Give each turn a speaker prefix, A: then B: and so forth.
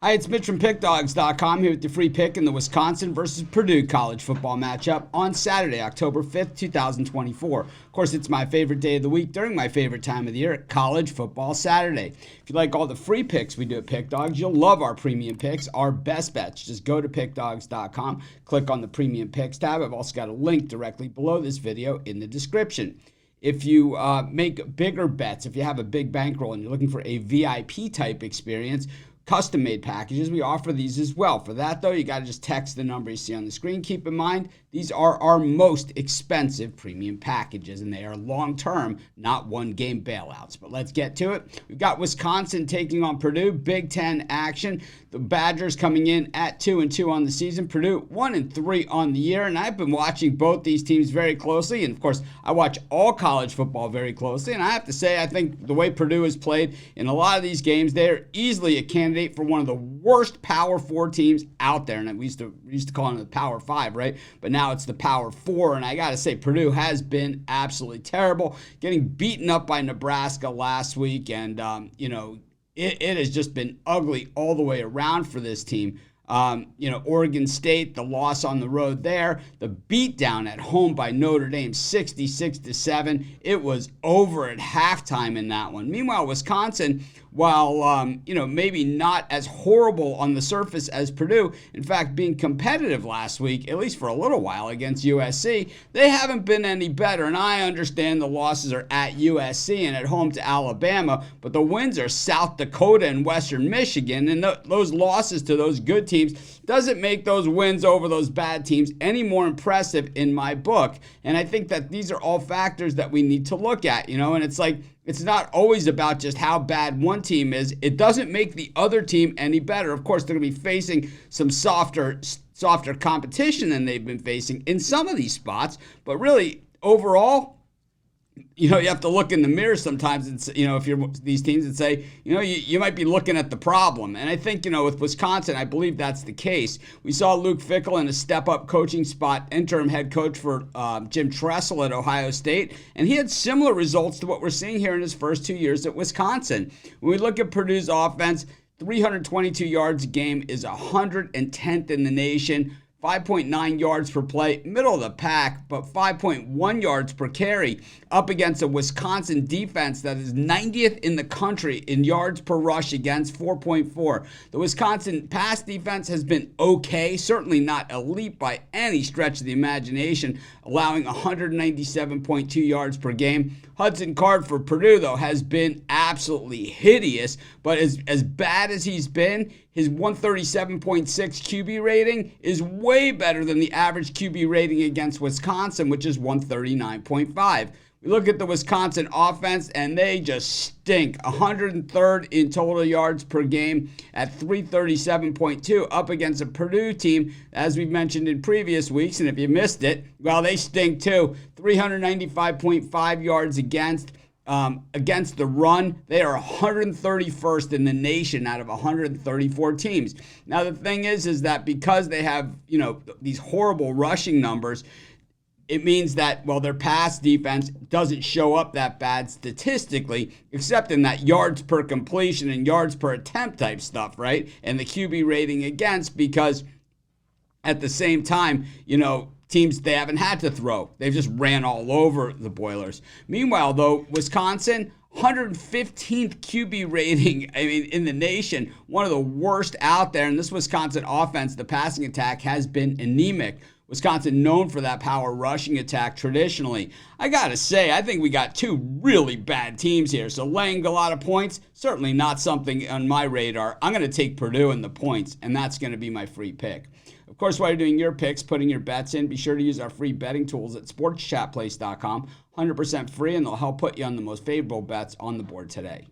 A: Hi, it's Mitch from Pickdawgz.com here with the free pick in the Wisconsin versus Purdue college football matchup on Saturday, October 5th, 2024. Of course, it's my favorite day of the week during my favorite time of the year, college football Saturday. If you like all the free picks we do at Pickdawgz, you'll love our premium picks, our best bets. Just go to Pickdawgz.com, click on the premium picks tab. I've also got a link directly below this video in the description. If you make bigger bets, if you have a big bankroll and you're looking for a VIP type experience, custom-made packages, we offer these as well. For that, though, you got to just text the number you see on the screen. Keep in mind, these are our most expensive premium packages, and they are long-term, not one-game bailouts. But let's get to it. We've got Wisconsin taking on Purdue, Big Ten action. The Badgers coming in at 2-2 on the season. Purdue 1-3 on the year, and I've been watching both these teams very closely. And, of course, I watch all college football very closely, and I have to say, I think the way Purdue has played in a lot of these games, they're easily a candidate for one of the worst Power 4 teams out there. And we used to call them the Power 5, right? But now it's the Power 4. And I got to say, Purdue has been absolutely terrible, getting beaten up by Nebraska last week. And, it has just been ugly all the way around for this team. Oregon State, the loss on the road there, the beatdown at home by Notre Dame, 66-7. It was over at halftime in that one. Meanwhile, Wisconsin, while, maybe not as horrible on the surface as Purdue, in fact, being competitive last week, at least for a little while against USC, they haven't been any better. And I understand the losses are at USC and at home to Alabama, but the wins are South Dakota and Western Michigan, and those losses to those good teams doesn't make those wins over those bad teams any more impressive in my book. And I think that these are all factors that we need to look at, and it's like, it's not always about just how bad one team is. It doesn't make the other team any better. Of course, they're going to be facing some softer competition than they've been facing in some of these spots. But really, overall, you have to look in the mirror sometimes, and if you're these teams, and say, you might be looking at the problem. And I think, with Wisconsin, I believe that's the case. We saw Luke Fickell in a step-up coaching spot, interim head coach for Jim Tressel at Ohio State, and he had similar results to what we're seeing here in his first 2 years at Wisconsin. When we look at Purdue's offense, 322 yards a game is 110th in the nation. 5.9 yards per play, middle of the pack, but 5.1 yards per carry up against a Wisconsin defense that is 90th in the country in yards per rush against, 4.4. The Wisconsin pass defense has been okay, certainly not elite by any stretch of the imagination, allowing 197.2 yards per game. Hudson Card for Purdue, though, has been absolutely hideous, but as bad as he's been, his 137.6 QB rating is way better than the average QB rating against Wisconsin, which is 139.5. We look at the Wisconsin offense, and they just stink. 103rd in total yards per game at 337.2, up against a Purdue team, as we've mentioned in previous weeks, and if you missed it, well, they stink too. 395.5 yards against. Against the run, they are 131st in the nation out of 134 teams. Now, the thing is that because they have, these horrible rushing numbers, it means that, their pass defense doesn't show up that bad statistically, except in that yards per completion and yards per attempt type stuff, right? And the QB rating against, because at the same time, teams, they haven't had to throw. They've just ran all over the Boilers. Meanwhile, though, Wisconsin, 115th QB rating, in the nation, one of the worst out there. And this Wisconsin offense, the passing attack, has been anemic. Wisconsin known for that power rushing attack traditionally. I got to say, I think we got two really bad teams here. So laying a lot of points, certainly not something on my radar. I'm going to take Purdue in the points, and that's going to be my free pick. Of course, while you're doing your picks, putting your bets in, be sure to use our free betting tools at sportschatplace.com. 100% free, and they'll help put you on the most favorable bets on the board today.